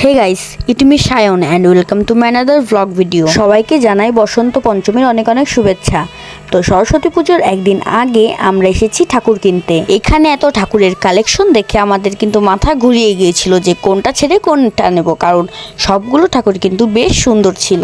Hey guys, it me Sayan and welcome to my another vlog video. সবাইকে জানাই বসন্ত পঞ্চমীর অনেক অনেক শুভেচ্ছা। তো সরস্বতী পুজোর একদিন আগে আমরা এসেছি ঠাকুর কিনতে। এখানে এত ঠাকুরের কালেকশন দেখে আমাদের কিন্তু মাথা ঘুরিয়ে গিয়েছিল যে কোনটা ছেড়ে কোনটা নেব, কারণ সবগুলো ঠাকুর কিন্তু বেশ সুন্দর ছিল।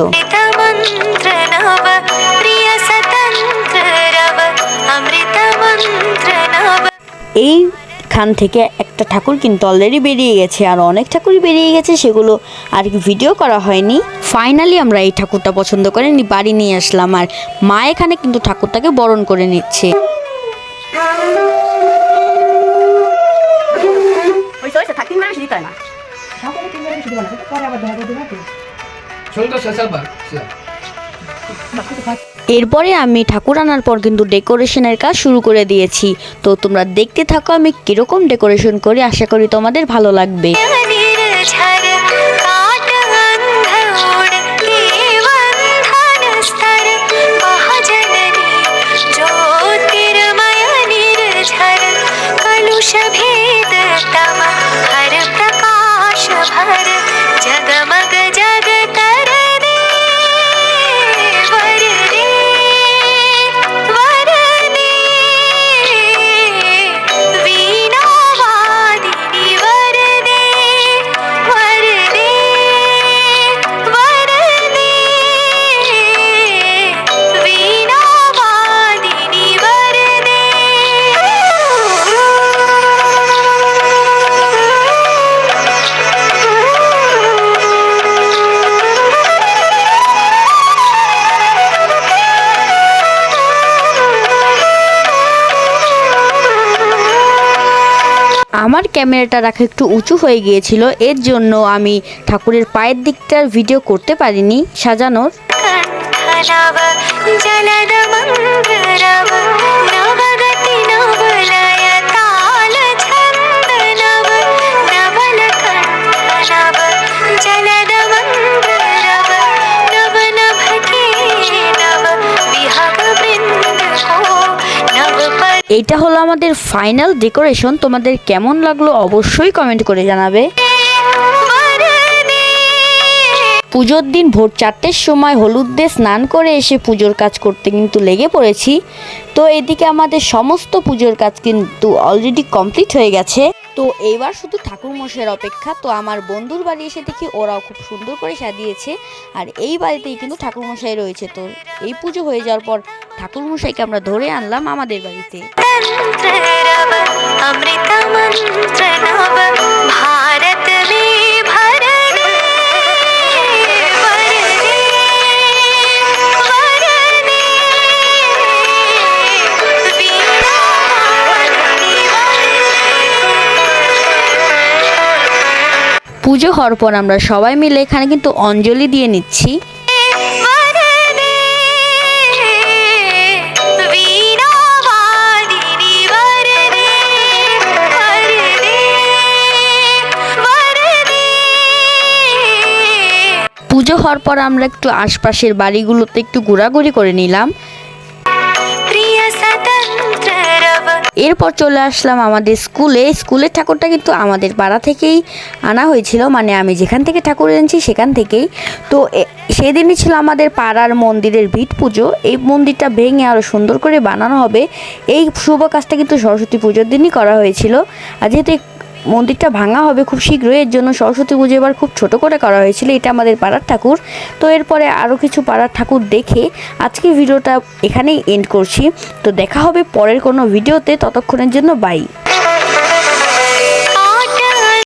এইখান থেকে একটা ঠাকুর কিন্তু অলরেডি বেরিয়ে গেছে, আর অনেক ঠাকুরই বেরিয়ে গেছে, সেগুলো আর ভিডিও করা হয়নি। ফাইনালি আমরা এই ঠাকুরটা পছন্দ করে বাড়ি নিয়ে আসলাম, আর মা এখানে কিন্তু ঠাকুরটাকে বরণ করে নিচ্ছে। এরপরে আমি ঠাকুর আনার পর কিন্তু ডেকোরেশনের কাজ শুরু করে দিয়েছি। তো তোমরা দেখতে থাকো আমি কিরকম ডেকোরেশন করি, আশা করি তোমাদের ভালো লাগবে। আমার ক্যামেরাটা রাখা একটু উঁচু হয়ে গিয়েছিল, এর জন্য আমি ঠাকুরের পায়ের দিকটার ভিডিও করতে পারিনি সাজানোর। এইটা হলো আমাদের ফাইনাল ডেকোরেশন। তোমাদের কেমন লাগলো অবশ্যই কমেন্ট করে জানাবে। পুজোর দিন ভোর 4টের সময় হলুদ দিয়ে স্নান করে এসে পুজোর কাজ করতে কিন্তু লেগে পড়েছি। তো এদিকে আমাদের সমস্ত পুজোর কাজ কিন্তু অলরেডি কমপ্লিট হয়ে গেছে। তো এইবার শুধু ঠাকুর মশাইয়ের অপেক্ষা। তো আমার বন্ধুর বাড়ি এসে দেখি ওরাও খুব সুন্দর করে সাজিয়েছে, আর এই বাড়িতেই কিন্তু ঠাকুর মশাই রয়েছে। তো এই পুজো হয়ে যাওয়ার পর ঠাকুর মশাইকে আমরা ধরে আনলাম আমাদের বাড়িতে। পুজো হওয়ার পর আমরা সবাই মিলে এখানে কিন্তু অঞ্জলি দিয়ে নিচ্ছি। পুজো হওয়ার পর আমরা একটু আশপাশের বাড়িগুলোতে একটু ঘোরাঘুরি করে নিলাম। এরপর চলে আসলাম আমাদের স্কুলের ঠাকুরটা কিন্তু আমাদের পাড়া থেকেই আনা হয়েছিল, মানে আমি যেখান থেকে ঠাকুর এনেছি সেখান থেকেই। তো সেদিনই ছিল আমাদের পাড়ার মন্দিরের ভিট পুজো। এই মন্দিরটা ভেঙে আরও সুন্দর করে বানানো হবে, এই শুভ কাজটা কিন্তু সরস্বতী পুজোর দিনই করা হয়েছিল। আর যেহেতু মন্দিরটা ভাঙা হবে খুব শীঘ্রই, এর জন্য সরস্বতী পুজো এবার খুব ছোট করে করা হয়েছিল। এটা আমাদের পাড়ার ঠাকুর। তো এরপরে আরও কিছু পাড়ার ঠাকুর দেখে আজকে ভিডিওটা এখানেই এন্ড করছি। তো দেখা হবে পরের কোনো ভিডিওতে, ততক্ষণের জন্য বাই।